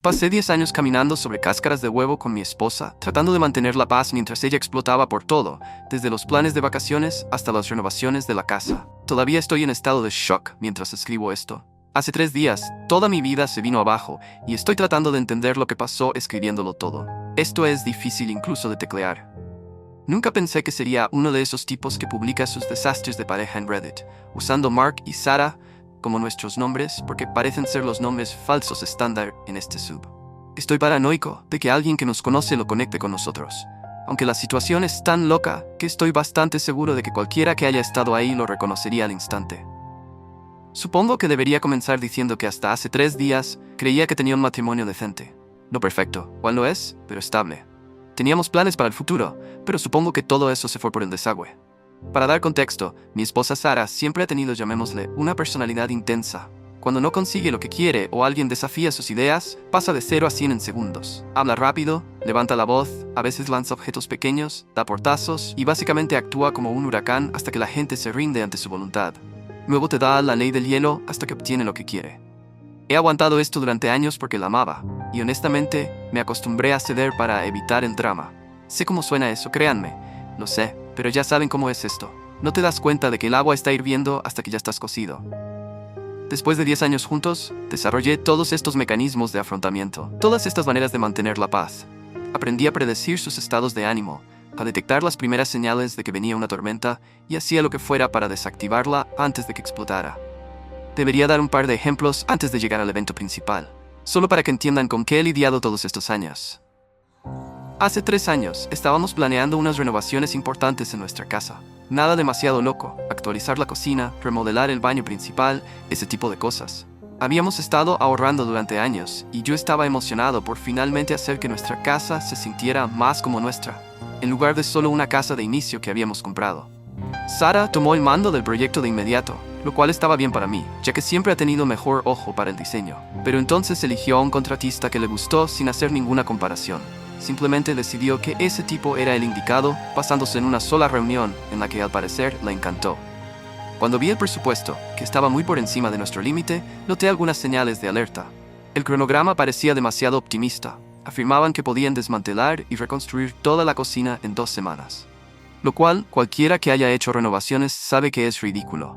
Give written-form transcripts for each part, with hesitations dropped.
Pasé 10 años caminando sobre cáscaras de huevo con mi esposa, tratando de mantener la paz mientras ella explotaba por todo, desde los planes de vacaciones hasta las renovaciones de la casa. Todavía estoy en estado de shock mientras escribo esto. Hace 3 días, toda mi vida se vino abajo y estoy tratando de entender lo que pasó escribiéndolo todo. Esto es difícil incluso de teclear. Nunca pensé que sería uno de esos tipos que publica sus desastres de pareja en Reddit, usando Mark y Sarah como nuestros nombres porque parecen ser los nombres falsos estándar en este sub. Estoy paranoico de que alguien que nos conoce lo conecte con nosotros, aunque la situación es tan loca que estoy bastante seguro de que cualquiera que haya estado ahí lo reconocería al instante. Supongo que debería comenzar diciendo que hasta hace 3 días creía que tenía un matrimonio decente. No perfecto, igual no es, pero estable. Teníamos planes para el futuro, pero supongo que todo eso se fue por el desagüe. Para dar contexto, mi esposa Sarah siempre ha tenido, llamémosle, una personalidad intensa. Cuando no consigue lo que quiere o alguien desafía sus ideas, pasa de 0 a 100 en segundos. Habla rápido, levanta la voz, a veces lanza objetos pequeños, da portazos y básicamente actúa como un huracán hasta que la gente se rinde ante su voluntad. Luego te da la ley del hielo hasta que obtiene lo que quiere. He aguantado esto durante años porque la amaba, y honestamente me acostumbré a ceder para evitar el drama. Sé cómo suena eso, créanme, lo sé, pero ya saben cómo es esto. No te das cuenta de que el agua está hirviendo hasta que ya estás cocido. Después de 10 años juntos, desarrollé todos estos mecanismos de afrontamiento, todas estas maneras de mantener la paz. Aprendí a predecir sus estados de ánimo, a detectar las primeras señales de que venía una tormenta y hacía lo que fuera para desactivarla antes de que explotara. Debería dar un par de ejemplos antes de llegar al evento principal, solo para que entiendan con qué he lidiado todos estos años. Hace 3 años, estábamos planeando unas renovaciones importantes en nuestra casa. Nada demasiado loco, actualizar la cocina, remodelar el baño principal, ese tipo de cosas. Habíamos estado ahorrando durante años, y yo estaba emocionado por finalmente hacer que nuestra casa se sintiera más como nuestra, en lugar de solo una casa de inicio que habíamos comprado. Sarah tomó el mando del proyecto de inmediato, lo cual estaba bien para mí, ya que siempre ha tenido mejor ojo para el diseño. Pero entonces eligió a un contratista que le gustó sin hacer ninguna comparación. Simplemente decidió que ese tipo era el indicado, basándose en una sola reunión en la que al parecer le encantó. Cuando vi el presupuesto, que estaba muy por encima de nuestro límite, noté algunas señales de alerta. El cronograma parecía demasiado optimista. Afirmaban que podían desmantelar y reconstruir toda la cocina en 2 semanas. Lo cual, cualquiera que haya hecho renovaciones sabe que es ridículo.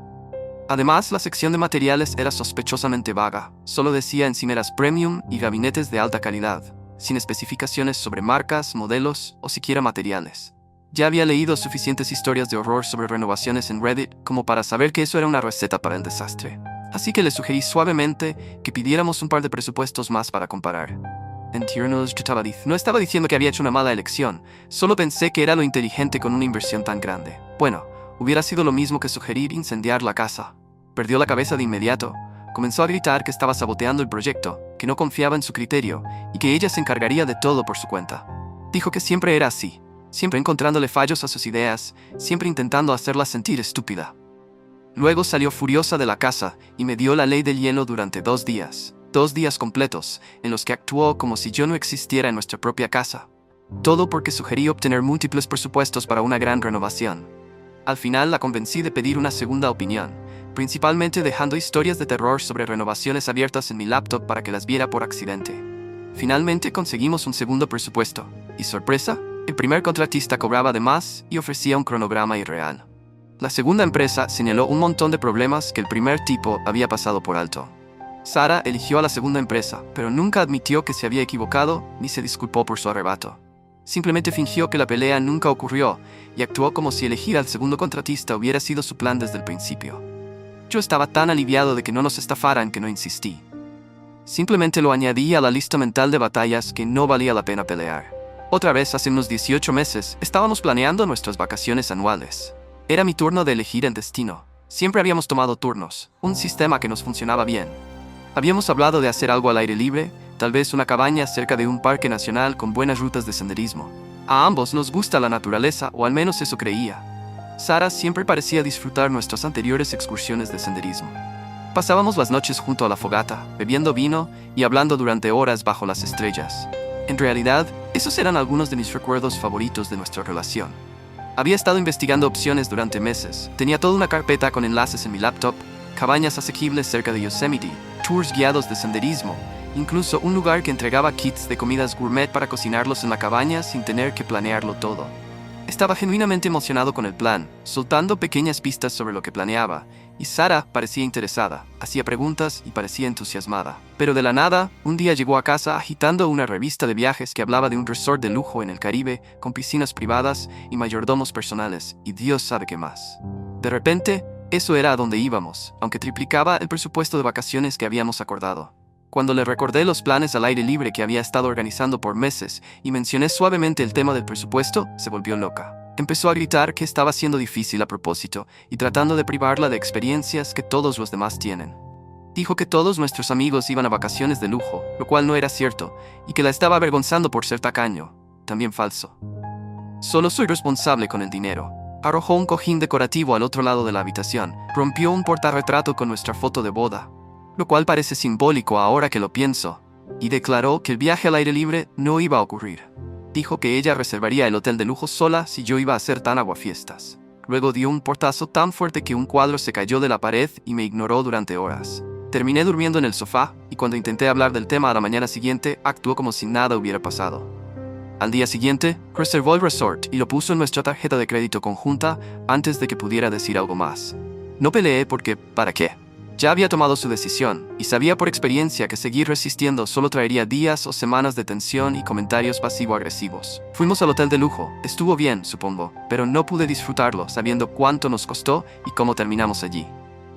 Además, la sección de materiales era sospechosamente vaga. Solo decía encimeras premium y gabinetes de alta calidad, sin especificaciones sobre marcas, modelos o siquiera materiales. Ya había leído suficientes historias de horror sobre renovaciones en Reddit como para saber que eso era una receta para el desastre. Así que le sugerí suavemente que pidiéramos un par de presupuestos más para comparar. No estaba diciendo que había hecho una mala elección, solo pensé que era lo inteligente con una inversión tan grande. Bueno, hubiera sido lo mismo que sugerir incendiar la casa. Perdió la cabeza de inmediato. Comenzó a gritar que estaba saboteando el proyecto, que no confiaba en su criterio y que ella se encargaría de todo por su cuenta. Dijo que siempre era así, siempre encontrándole fallos a sus ideas, siempre intentando hacerla sentir estúpida. Luego salió furiosa de la casa y me dio la ley del hielo durante 2 días. 2 días completos, en los que actuó como si yo no existiera en nuestra propia casa. Todo porque sugerí obtener múltiples presupuestos para una gran renovación. Al final la convencí de pedir una segunda opinión, principalmente dejando historias de terror sobre renovaciones abiertas en mi laptop para que las viera por accidente. Finalmente conseguimos un segundo presupuesto, y sorpresa, el primer contratista cobraba de más y ofrecía un cronograma irreal. La segunda empresa señaló un montón de problemas que el primer tipo había pasado por alto. Sarah eligió a la segunda empresa, pero nunca admitió que se había equivocado ni se disculpó por su arrebato. Simplemente fingió que la pelea nunca ocurrió y actuó como si elegir al segundo contratista hubiera sido su plan desde el principio. Yo estaba tan aliviado de que no nos estafaran que no insistí. Simplemente lo añadí a la lista mental de batallas que no valía la pena pelear. Otra vez, hace unos 18 meses, estábamos planeando nuestras vacaciones anuales. Era mi turno de elegir el destino. Siempre habíamos tomado turnos, un sistema que nos funcionaba bien. Habíamos hablado de hacer algo al aire libre, tal vez una cabaña cerca de un parque nacional con buenas rutas de senderismo. A ambos nos gusta la naturaleza, o al menos eso creía. Sarah siempre parecía disfrutar nuestras anteriores excursiones de senderismo. Pasábamos las noches junto a la fogata, bebiendo vino y hablando durante horas bajo las estrellas. En realidad, esos eran algunos de mis recuerdos favoritos de nuestra relación. Había estado investigando opciones durante meses, tenía toda una carpeta con enlaces en mi laptop, cabañas asequibles cerca de Yosemite, tours guiados de senderismo, incluso un lugar que entregaba kits de comidas gourmet para cocinarlos en la cabaña sin tener que planearlo todo. Estaba genuinamente emocionado con el plan, soltando pequeñas pistas sobre lo que planeaba, y Sara parecía interesada, hacía preguntas y parecía entusiasmada. Pero de la nada, un día llegó a casa agitando una revista de viajes que hablaba de un resort de lujo en el Caribe, con piscinas privadas y mayordomos personales, y Dios sabe qué más. De repente, eso era a donde íbamos, aunque triplicaba el presupuesto de vacaciones que habíamos acordado. Cuando le recordé los planes al aire libre que había estado organizando por meses y mencioné suavemente el tema del presupuesto, se volvió loca. Empezó a gritar que estaba siendo difícil a propósito y tratando de privarla de experiencias que todos los demás tienen. Dijo que todos nuestros amigos iban a vacaciones de lujo, lo cual no era cierto, y que la estaba avergonzando por ser tacaño. También falso. Solo soy responsable con el dinero. Arrojó un cojín decorativo al otro lado de la habitación, rompió un portarretrato con nuestra foto de boda, lo cual parece simbólico ahora que lo pienso, y declaró que el viaje al aire libre no iba a ocurrir. Dijo que ella reservaría el hotel de lujo sola si yo iba a hacer tan aguafiestas. Luego dio un portazo tan fuerte que un cuadro se cayó de la pared y me ignoró durante horas. Terminé durmiendo en el sofá, y cuando intenté hablar del tema a la mañana siguiente, actuó como si nada hubiera pasado. Al día siguiente, reservó el resort y lo puso en nuestra tarjeta de crédito conjunta antes de que pudiera decir algo más. No peleé porque, ¿para qué? Ya había tomado su decisión, y sabía por experiencia que seguir resistiendo solo traería días o semanas de tensión y comentarios pasivo-agresivos. Fuimos al hotel de lujo, estuvo bien, supongo, pero no pude disfrutarlo sabiendo cuánto nos costó y cómo terminamos allí.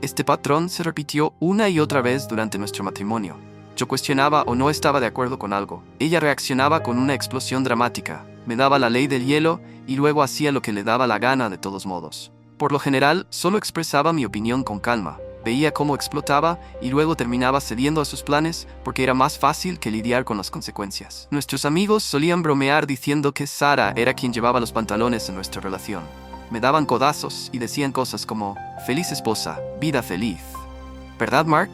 Este patrón se repitió una y otra vez durante nuestro matrimonio. Yo cuestionaba o no estaba de acuerdo con algo. Ella reaccionaba con una explosión dramática, me daba la ley del hielo y luego hacía lo que le daba la gana de todos modos. Por lo general, solo expresaba mi opinión con calma. Veía cómo explotaba y luego terminaba cediendo a sus planes porque era más fácil que lidiar con las consecuencias. Nuestros amigos solían bromear diciendo que Sara era quien llevaba los pantalones en nuestra relación. Me daban codazos y decían cosas como, feliz esposa, vida feliz. ¿Verdad, Mark?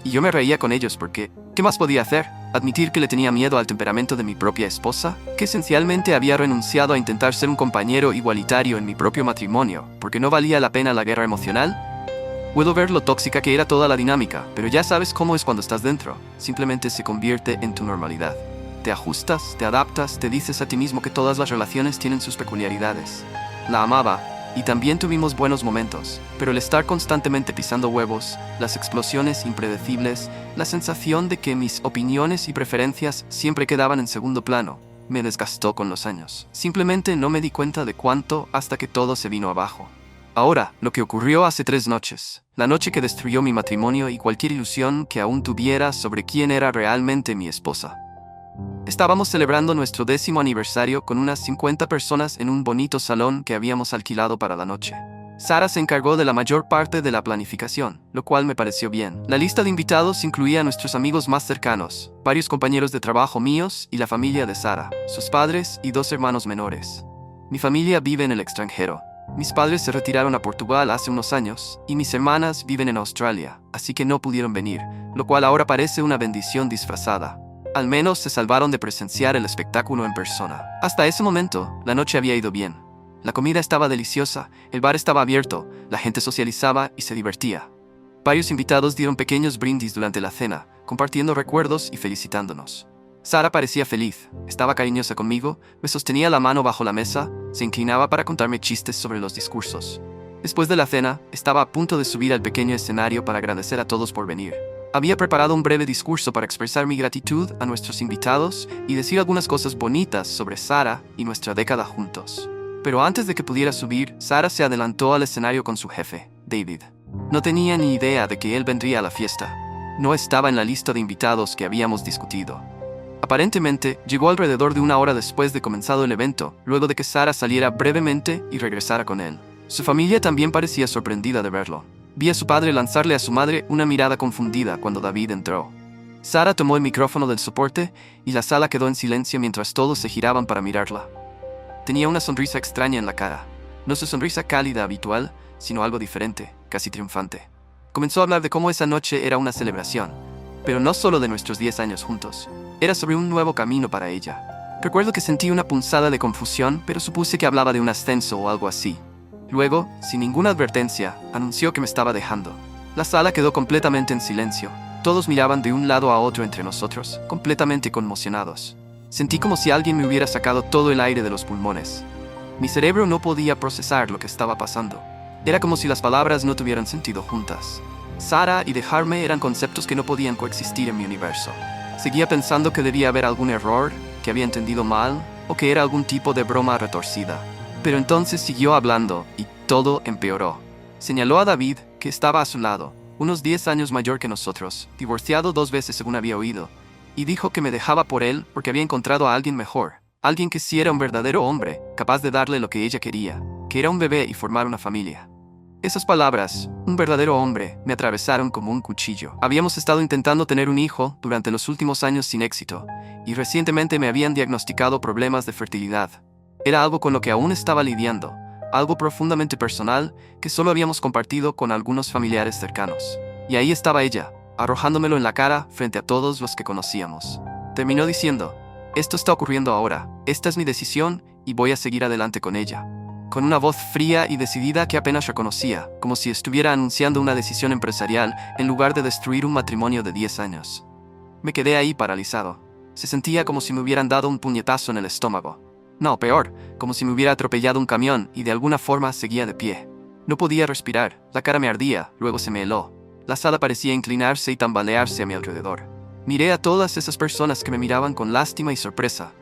Y yo me reía con ellos porque, ¿qué más podía hacer? ¿Admitir que le tenía miedo al temperamento de mi propia esposa? ¿Que esencialmente había renunciado a intentar ser un compañero igualitario en mi propio matrimonio porque no valía la pena la guerra emocional? Puedo ver lo tóxica que era toda la dinámica, pero ya sabes cómo es cuando estás dentro. Simplemente se convierte en tu normalidad. Te ajustas, te adaptas, te dices a ti mismo que todas las relaciones tienen sus peculiaridades. La amaba, y también tuvimos buenos momentos, pero el estar constantemente pisando huevos, las explosiones impredecibles, la sensación de que mis opiniones y preferencias siempre quedaban en segundo plano, me desgastó con los años. Simplemente no me di cuenta de cuánto hasta que todo se vino abajo. Ahora, lo que ocurrió hace 3 noches, la noche que destruyó mi matrimonio y cualquier ilusión que aún tuviera sobre quién era realmente mi esposa. Estábamos celebrando nuestro 10º aniversario con unas 50 personas en un bonito salón que habíamos alquilado para la noche. Sara se encargó de la mayor parte de la planificación, lo cual me pareció bien. La lista de invitados incluía a nuestros amigos más cercanos, varios compañeros de trabajo míos y la familia de Sara, sus padres y 2 hermanos menores. Mi familia vive en el extranjero. Mis padres se retiraron a Portugal hace unos años, y mis hermanas viven en Australia, así que no pudieron venir, lo cual ahora parece una bendición disfrazada. Al menos se salvaron de presenciar el espectáculo en persona. Hasta ese momento, la noche había ido bien. La comida estaba deliciosa, el bar estaba abierto, la gente socializaba y se divertía. Varios invitados dieron pequeños brindis durante la cena, compartiendo recuerdos y felicitándonos. Sara parecía feliz, estaba cariñosa conmigo, me sostenía la mano bajo la mesa, se inclinaba para contarme chistes sobre los discursos. Después de la cena, estaba a punto de subir al pequeño escenario para agradecer a todos por venir. Había preparado un breve discurso para expresar mi gratitud a nuestros invitados y decir algunas cosas bonitas sobre Sara y nuestra década juntos. Pero antes de que pudiera subir, Sara se adelantó al escenario con su jefe, David. No tenía ni idea de que él vendría a la fiesta. No estaba en la lista de invitados que habíamos discutido. Aparentemente, llegó alrededor de 1 hora después de comenzado el evento, luego de que Sara saliera brevemente y regresara con él. Su familia también parecía sorprendida de verlo. Vi a su padre lanzarle a su madre una mirada confundida cuando David entró. Sara tomó el micrófono del soporte y la sala quedó en silencio mientras todos se giraban para mirarla. Tenía una sonrisa extraña en la cara. No su sonrisa cálida habitual, sino algo diferente, casi triunfante. Comenzó a hablar de cómo esa noche era una celebración, pero no solo de nuestros 10 años juntos. Era sobre un nuevo camino para ella. Recuerdo que sentí una punzada de confusión, pero supuse que hablaba de un ascenso o algo así. Luego, sin ninguna advertencia, anunció que me estaba dejando. La sala quedó completamente en silencio. Todos miraban de un lado a otro entre nosotros, completamente conmocionados. Sentí como si alguien me hubiera sacado todo el aire de los pulmones. Mi cerebro no podía procesar lo que estaba pasando. Era como si las palabras no tuvieran sentido juntas. Sara y dejarme eran conceptos que no podían coexistir en mi universo. Seguía pensando que debía haber algún error, que había entendido mal, o que era algún tipo de broma retorcida. Pero entonces siguió hablando, y todo empeoró. Señaló a David, que estaba a su lado, unos 10 años mayor que nosotros, divorciado 2 veces según había oído, y dijo que me dejaba por él porque había encontrado a alguien mejor, alguien que sí era un verdadero hombre, capaz de darle lo que ella quería, que era un bebé y formar una familia. Esas palabras, un verdadero hombre, me atravesaron como un cuchillo. Habíamos estado intentando tener un hijo durante los últimos años sin éxito, y recientemente me habían diagnosticado problemas de fertilidad. Era algo con lo que aún estaba lidiando, algo profundamente personal que solo habíamos compartido con algunos familiares cercanos. Y ahí estaba ella, arrojándomelo en la cara frente a todos los que conocíamos. Terminó diciendo: esto está ocurriendo ahora, esta es mi decisión y voy a seguir adelante con ella. Con una voz fría y decidida que apenas reconocía, como si estuviera anunciando una decisión empresarial en lugar de destruir un matrimonio de 10 años. Me quedé ahí paralizado. Se sentía como si me hubieran dado un puñetazo en el estómago. No, peor, como si me hubiera atropellado un camión y de alguna forma seguía de pie. No podía respirar, la cara me ardía, luego se me heló. La sala parecía inclinarse y tambalearse a mi alrededor. Miré a todas esas personas que me miraban con lástima y sorpresa.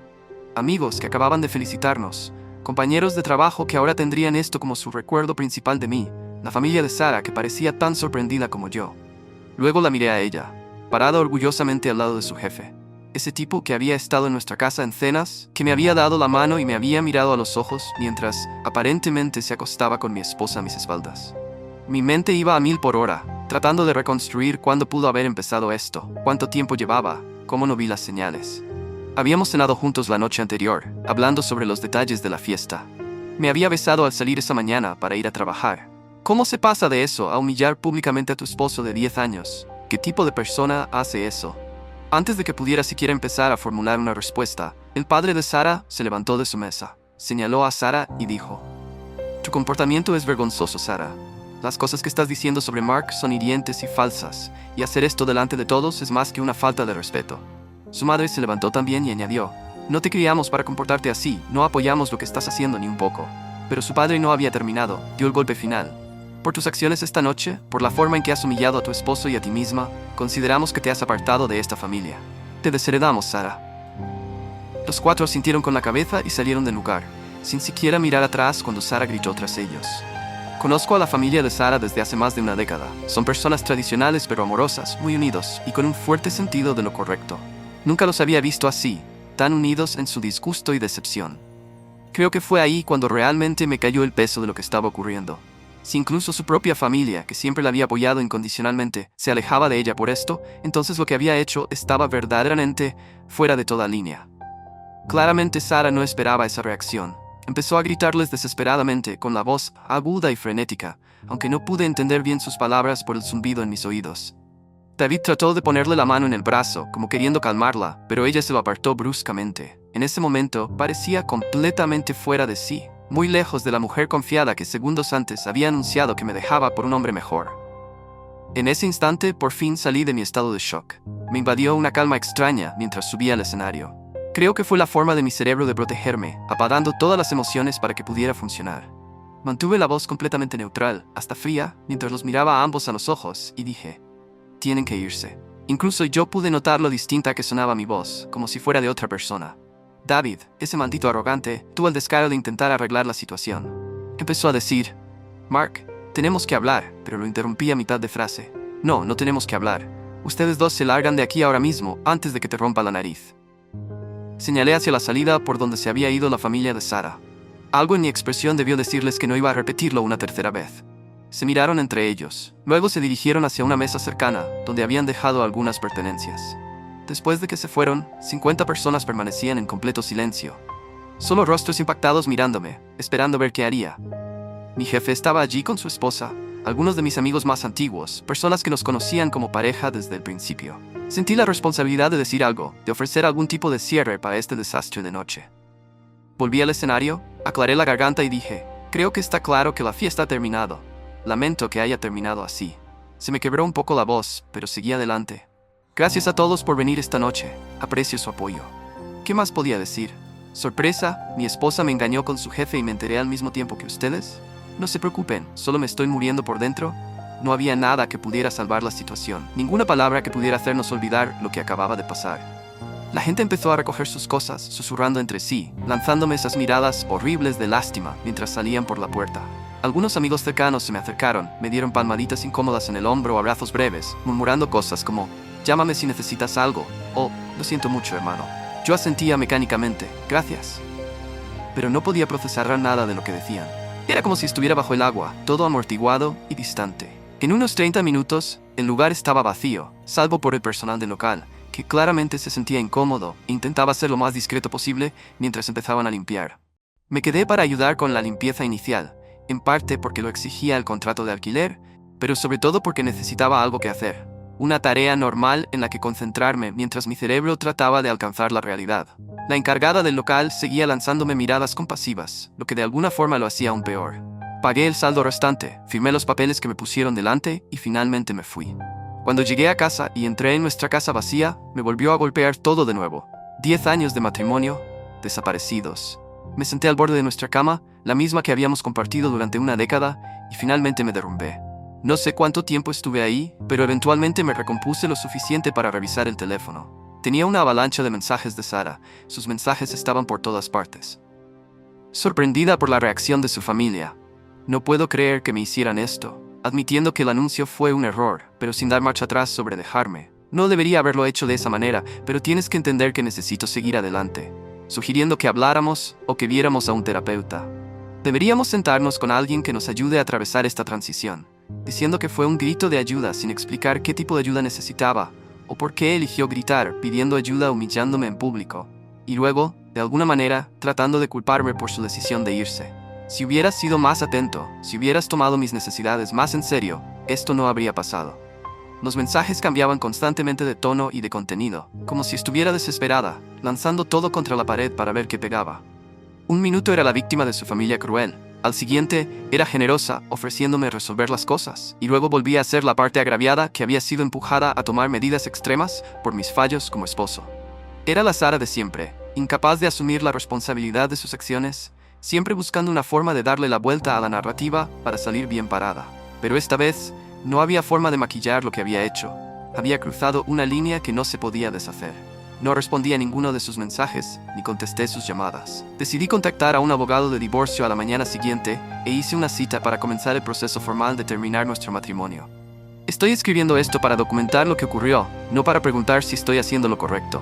Amigos que acababan de felicitarnos, compañeros de trabajo que ahora tendrían esto como su recuerdo principal de mí, la familia de Sara que parecía tan sorprendida como yo. Luego la miré a ella, parada orgullosamente al lado de su jefe. Ese tipo que había estado en nuestra casa en cenas, que me había dado la mano y me había mirado a los ojos mientras, aparentemente, se acostaba con mi esposa a mis espaldas. Mi mente iba a 1000 por hora, tratando de reconstruir cuándo pudo haber empezado esto, cuánto tiempo llevaba, cómo no vi las señales. Habíamos cenado juntos la noche anterior, hablando sobre los detalles de la fiesta. Me había besado al salir esa mañana para ir a trabajar. ¿Cómo se pasa de eso a humillar públicamente a tu esposo de 10 años? ¿Qué tipo de persona hace eso? Antes de que pudiera siquiera empezar a formular una respuesta, el padre de Sara se levantó de su mesa, señaló a Sara y dijo: tu comportamiento es vergonzoso, Sara. Las cosas que estás diciendo sobre Mark son hirientes y falsas, y hacer esto delante de todos es más que una falta de respeto. Su madre se levantó también y añadió: no te criamos para comportarte así, no apoyamos lo que estás haciendo ni un poco. Pero su padre no había terminado, dio el golpe final. Por tus acciones esta noche, por la forma en que has humillado a tu esposo y a ti misma, consideramos que te has apartado de esta familia. Te desheredamos, Sara. Los 4 asintieron con la cabeza y salieron del lugar, sin siquiera mirar atrás cuando Sara gritó tras ellos: conozco a la familia de Sara desde hace más de una década. Son personas tradicionales pero amorosas, muy unidos y con un fuerte sentido de lo correcto. Nunca los había visto así, tan unidos en su disgusto y decepción. Creo que fue ahí cuando realmente me cayó el peso de lo que estaba ocurriendo. Si incluso su propia familia, que siempre la había apoyado incondicionalmente, se alejaba de ella por esto, entonces lo que había hecho estaba verdaderamente fuera de toda línea. Claramente Sara no esperaba esa reacción. Empezó a gritarles desesperadamente, con la voz aguda y frenética, aunque no pude entender bien sus palabras por el zumbido en mis oídos. David trató de ponerle la mano en el brazo, como queriendo calmarla, pero ella se lo apartó bruscamente. En ese momento, parecía completamente fuera de sí, muy lejos de la mujer confiada que segundos antes había anunciado que me dejaba por un hombre mejor. En ese instante, por fin salí de mi estado de shock. Me invadió una calma extraña mientras subía al escenario. Creo que fue la forma de mi cerebro de protegerme, apagando todas las emociones para que pudiera funcionar. Mantuve la voz completamente neutral, hasta fría, mientras los miraba a ambos a los ojos, y dije: tienen que irse. Incluso yo pude notar lo distinta que sonaba mi voz, como si fuera de otra persona. David, ese maldito arrogante, tuvo el descaro de intentar arreglar la situación. Empezó a decir: Mark, tenemos que hablar, pero lo interrumpí a mitad de frase. No, no tenemos que hablar. Ustedes dos se largan de aquí ahora mismo, antes de que te rompa la nariz. Señalé hacia la salida por donde se había ido la familia de Sara. Algo en mi expresión debió decirles que no iba a repetirlo una tercera vez. Se miraron entre ellos. Luego se dirigieron hacia una mesa cercana, donde habían dejado algunas pertenencias. Después de que se fueron, 50 personas permanecían en completo silencio. Solo rostros impactados mirándome, esperando ver qué haría. Mi jefe estaba allí con su esposa, algunos de mis amigos más antiguos, personas que nos conocían como pareja desde el principio. Sentí la responsabilidad de decir algo, de ofrecer algún tipo de cierre para este desastre de noche. Volví al escenario, aclaré la garganta y dije: creo que está claro que la fiesta ha terminado. Lamento que haya terminado así. Se me quebró un poco la voz, pero seguí adelante. Gracias a todos por venir esta noche. Aprecio su apoyo. ¿Qué más podía decir? Sorpresa, mi esposa me engañó con su jefe y me enteré al mismo tiempo que ustedes. No se preocupen, solo me estoy muriendo por dentro. No había nada que pudiera salvar la situación, ninguna palabra que pudiera hacernos olvidar lo que acababa de pasar. La gente empezó a recoger sus cosas, susurrando entre sí, lanzándome esas miradas horribles de lástima mientras salían por la puerta. Algunos amigos cercanos se me acercaron, me dieron palmaditas incómodas en el hombro o abrazos breves, murmurando cosas como, llámame si necesitas algo, o, lo siento mucho, hermano. Yo asentía mecánicamente, gracias. Pero no podía procesar nada de lo que decían. Era como si estuviera bajo el agua, todo amortiguado y distante. En unos 30 minutos, el lugar estaba vacío, salvo por el personal del local, que claramente se sentía incómodo e intentaba ser lo más discreto posible mientras empezaban a limpiar. Me quedé para ayudar con la limpieza inicial, en parte porque lo exigía el contrato de alquiler, pero sobre todo porque necesitaba algo que hacer. Una tarea normal en la que concentrarme mientras mi cerebro trataba de alcanzar la realidad. La encargada del local seguía lanzándome miradas compasivas, lo que de alguna forma lo hacía aún peor. Pagué el saldo restante, firmé los papeles que me pusieron delante y finalmente me fui. Cuando llegué a casa y entré en nuestra casa vacía, me volvió a golpear todo de nuevo. 10 años de matrimonio, desaparecidos. Me senté al borde de nuestra cama, la misma que habíamos compartido durante una década, y finalmente me derrumbé. No sé cuánto tiempo estuve ahí, pero eventualmente me recompuse lo suficiente para revisar el teléfono. Tenía una avalancha de mensajes de Sara. Sus mensajes estaban por todas partes. Sorprendida por la reacción de su familia. No puedo creer que me hicieran esto, admitiendo que el anuncio fue un error, pero sin dar marcha atrás sobre dejarme. No debería haberlo hecho de esa manera, pero tienes que entender que necesito seguir adelante. Sugiriendo que habláramos o que viéramos a un terapeuta. Deberíamos sentarnos con alguien que nos ayude a atravesar esta transición. Diciendo que fue un grito de ayuda sin explicar qué tipo de ayuda necesitaba, o por qué eligió gritar, pidiendo ayuda humillándome en público, y luego, de alguna manera, tratando de culparme por su decisión de irse. Si hubieras sido más atento, si hubieras tomado mis necesidades más en serio, esto no habría pasado. Los mensajes cambiaban constantemente de tono y de contenido, como si estuviera desesperada, lanzando todo contra la pared para ver qué pegaba. Un minuto era la víctima de su familia cruel. Al siguiente, era generosa, ofreciéndome resolver las cosas, y luego volvía a ser la parte agraviada que había sido empujada a tomar medidas extremas por mis fallos como esposo. Era la Sara de siempre, incapaz de asumir la responsabilidad de sus acciones, siempre buscando una forma de darle la vuelta a la narrativa para salir bien parada. Pero esta vez, no había forma de maquillar lo que había hecho. Había cruzado una línea que no se podía deshacer. No respondí a ninguno de sus mensajes, ni contesté sus llamadas. Decidí contactar a un abogado de divorcio a la mañana siguiente e hice una cita para comenzar el proceso formal de terminar nuestro matrimonio. Estoy escribiendo esto para documentar lo que ocurrió, no para preguntar si estoy haciendo lo correcto.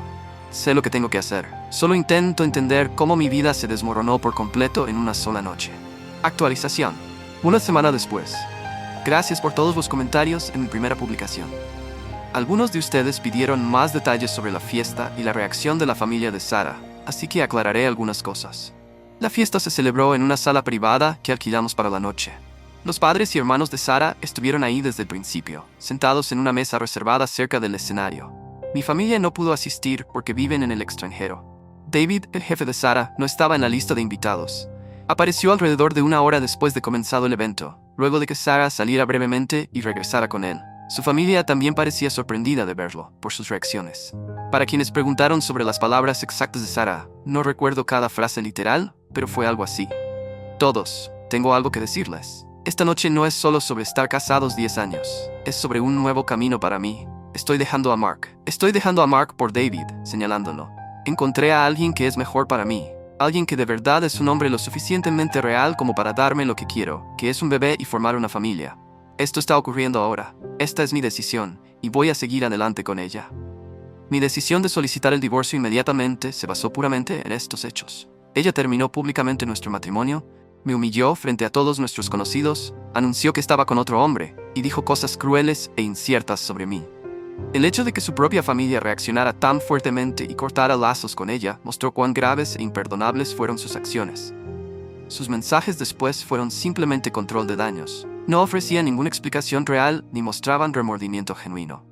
Sé lo que tengo que hacer. Solo intento entender cómo mi vida se desmoronó por completo en una sola noche. Actualización. Una semana después. Gracias por todos los comentarios en mi primera publicación. Algunos de ustedes pidieron más detalles sobre la fiesta y la reacción de la familia de Sara, así que aclararé algunas cosas. La fiesta se celebró en una sala privada que alquilamos para la noche. Los padres y hermanos de Sara estuvieron ahí desde el principio, sentados en una mesa reservada cerca del escenario. Mi familia no pudo asistir porque viven en el extranjero. David, el jefe de Sara, no estaba en la lista de invitados. Apareció alrededor de una hora después de comenzado el evento, luego de que Sara saliera brevemente y regresara con él. Su familia también parecía sorprendida de verlo, por sus reacciones. Para quienes preguntaron sobre las palabras exactas de Sara, no recuerdo cada frase literal, pero fue algo así. Todos, tengo algo que decirles. Esta noche no es solo sobre estar casados 10 años, es sobre un nuevo camino para mí. Estoy dejando a Mark. Estoy dejando a Mark por David, señalándolo. Encontré a alguien que es mejor para mí. Alguien que de verdad es un hombre lo suficientemente real como para darme lo que quiero, que es un bebé y formar una familia. Esto está ocurriendo ahora. Esta es mi decisión, y voy a seguir adelante con ella. Mi decisión de solicitar el divorcio inmediatamente se basó puramente en estos hechos. Ella terminó públicamente nuestro matrimonio, me humilló frente a todos nuestros conocidos, anunció que estaba con otro hombre, y dijo cosas crueles e inciertas sobre mí. El hecho de que su propia familia reaccionara tan fuertemente y cortara lazos con ella mostró cuán graves e imperdonables fueron sus acciones. Sus mensajes después fueron simplemente control de daños. No ofrecían ninguna explicación real ni mostraban remordimiento genuino.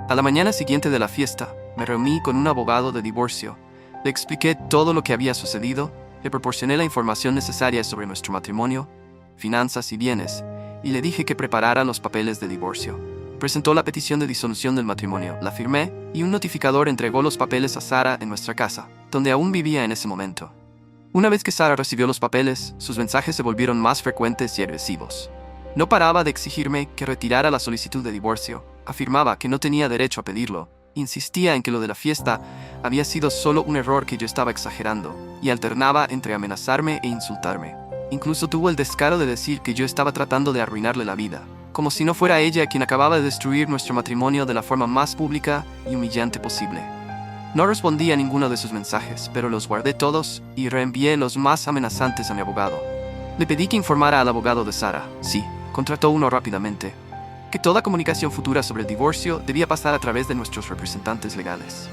A la mañana siguiente de la fiesta, me reuní con un abogado de divorcio. Le expliqué todo lo que había sucedido, le proporcioné la información necesaria sobre nuestro matrimonio, finanzas y bienes, y le dije que preparara los papeles de divorcio. presentó la petición de disolución del matrimonio, la firmé, y un notificador entregó los papeles a Sara en nuestra casa, donde aún vivía en ese momento. Una vez que Sara recibió los papeles, sus mensajes se volvieron más frecuentes y agresivos. No paraba de exigirme que retirara la solicitud de divorcio, afirmaba que no tenía derecho a pedirlo, insistía en que lo de la fiesta había sido solo un error que yo estaba exagerando, y alternaba entre amenazarme e insultarme. Incluso tuvo el descaro de decir que yo estaba tratando de arruinarle la vida, como si no fuera ella quien acababa de destruir nuestro matrimonio de la forma más pública y humillante posible. No respondí a ninguno de sus mensajes, pero los guardé todos y reenvié los más amenazantes a mi abogado. Le pedí que informara al abogado de Sara, sí, contrató uno rápidamente, que toda comunicación futura sobre el divorcio debía pasar a través de nuestros representantes legales.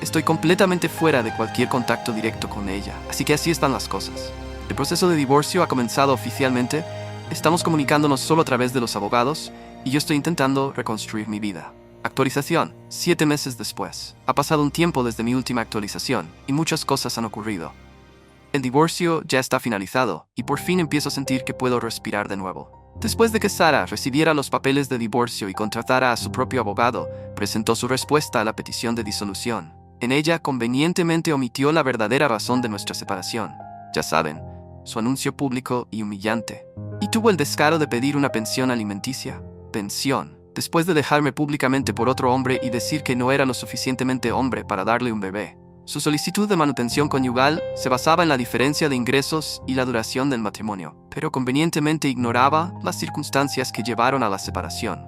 Estoy completamente fuera de cualquier contacto directo con ella, así que así están las cosas. El proceso de divorcio ha comenzado oficialmente, estamos comunicándonos solo a través de los abogados y yo estoy intentando reconstruir mi vida. Actualización, 7 meses después. Ha pasado un tiempo desde mi última actualización y muchas cosas han ocurrido. El divorcio ya está finalizado y por fin empiezo a sentir que puedo respirar de nuevo. Después de que Sara recibiera los papeles de divorcio y contratara a su propio abogado, presentó su respuesta a la petición de disolución. En ella convenientemente omitió la verdadera razón de nuestra separación. Ya saben, su anuncio público y humillante. Y tuvo el descaro de pedir una pensión alimenticia. Pensión. Después de dejarme públicamente por otro hombre y decir que no era lo suficientemente hombre para darle un bebé. Su solicitud de manutención conyugal se basaba en la diferencia de ingresos y la duración del matrimonio, pero convenientemente ignoraba las circunstancias que llevaron a la separación.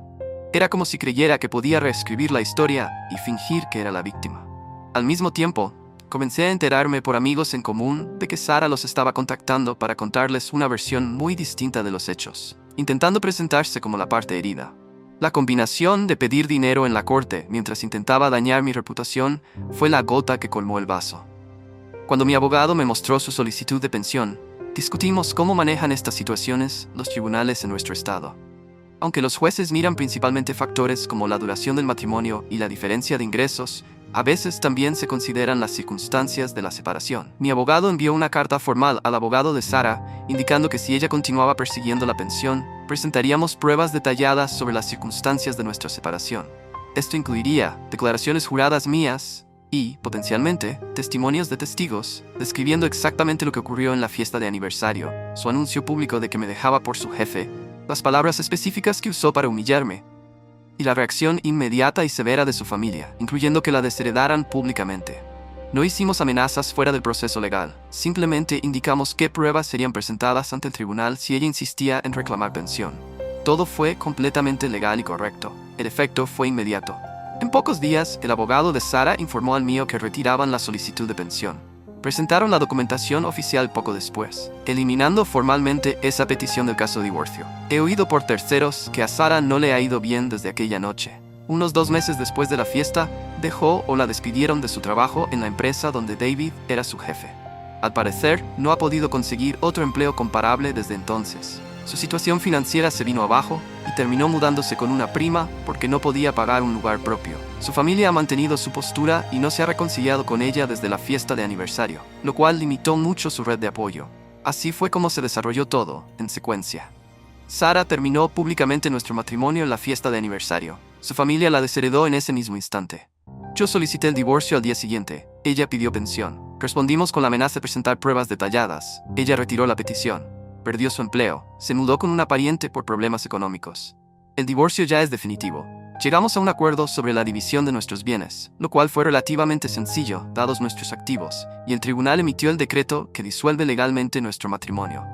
Era como si creyera que podía reescribir la historia y fingir que era la víctima. Al mismo tiempo, comencé a enterarme por amigos en común de que Sara los estaba contactando para contarles una versión muy distinta de los hechos, intentando presentarse como la parte herida. La combinación de pedir dinero en la corte mientras intentaba dañar mi reputación fue la gota que colmó el vaso. Cuando mi abogado me mostró su solicitud de pensión, discutimos cómo manejan estas situaciones los tribunales en nuestro estado. Aunque los jueces miran principalmente factores como la duración del matrimonio y la diferencia de ingresos, a veces también se consideran las circunstancias de la separación. Mi abogado envió una carta formal al abogado de Sara, indicando que si ella continuaba persiguiendo la pensión, presentaríamos pruebas detalladas sobre las circunstancias de nuestra separación. Esto incluiría declaraciones juradas mías y, potencialmente, testimonios de testigos, describiendo exactamente lo que ocurrió en la fiesta de aniversario, su anuncio público de que me dejaba por su jefe, las palabras específicas que usó para humillarme, y la reacción inmediata y severa de su familia, incluyendo que la desheredaran públicamente. No hicimos amenazas fuera del proceso legal, simplemente indicamos qué pruebas serían presentadas ante el tribunal si ella insistía en reclamar pensión. Todo fue completamente legal y correcto. El efecto fue inmediato. En pocos días, el abogado de Sara informó al mío que retiraban la solicitud de pensión. Presentaron la documentación oficial poco después, eliminando formalmente esa petición del caso de divorcio. He oído por terceros que a Sara no le ha ido bien desde aquella noche. Unos 2 meses después de la fiesta, dejó o la despidieron de su trabajo en la empresa donde David era su jefe. Al parecer, no ha podido conseguir otro empleo comparable desde entonces. Su situación financiera se vino abajo y terminó mudándose con una prima porque no podía pagar un lugar propio. Su familia ha mantenido su postura y no se ha reconciliado con ella desde la fiesta de aniversario, lo cual limitó mucho su red de apoyo. Así fue como se desarrolló todo, en secuencia. Sara terminó públicamente nuestro matrimonio en la fiesta de aniversario. Su familia la desheredó en ese mismo instante. Yo solicité el divorcio al día siguiente. Ella pidió pensión. Respondimos con la amenaza de presentar pruebas detalladas. Ella retiró la petición. Perdió su empleo. Se mudó con una pariente por problemas económicos. El divorcio ya es definitivo. Llegamos a un acuerdo sobre la división de nuestros bienes, lo cual fue relativamente sencillo, dados nuestros activos, y el tribunal emitió el decreto que disuelve legalmente nuestro matrimonio.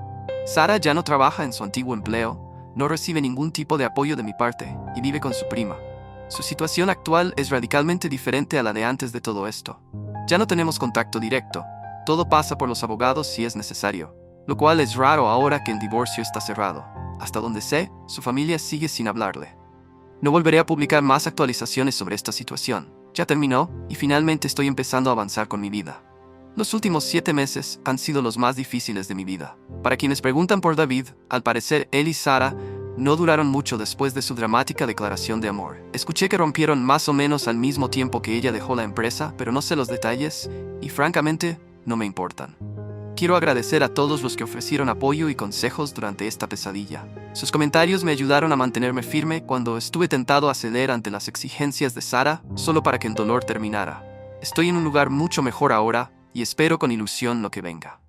Sara ya no trabaja en su antiguo empleo, no recibe ningún tipo de apoyo de mi parte, y vive con su prima. Su situación actual es radicalmente diferente a la de antes de todo esto. Ya no tenemos contacto directo, todo pasa por los abogados si es necesario, lo cual es raro ahora que el divorcio está cerrado. Hasta donde sé, su familia sigue sin hablarle. No volveré a publicar más actualizaciones sobre esta situación. Ya terminó, y finalmente estoy empezando a avanzar con mi vida. Los últimos 7 meses han sido los más difíciles de mi vida. Para quienes preguntan por David, al parecer él y Sara no duraron mucho después de su dramática declaración de amor. Escuché que rompieron más o menos al mismo tiempo que ella dejó la empresa, pero no sé los detalles, y francamente, no me importan. Quiero agradecer a todos los que ofrecieron apoyo y consejos durante esta pesadilla. Sus comentarios me ayudaron a mantenerme firme cuando estuve tentado a ceder ante las exigencias de Sara solo para que el dolor terminara. Estoy en un lugar mucho mejor ahora y espero con ilusión lo que venga.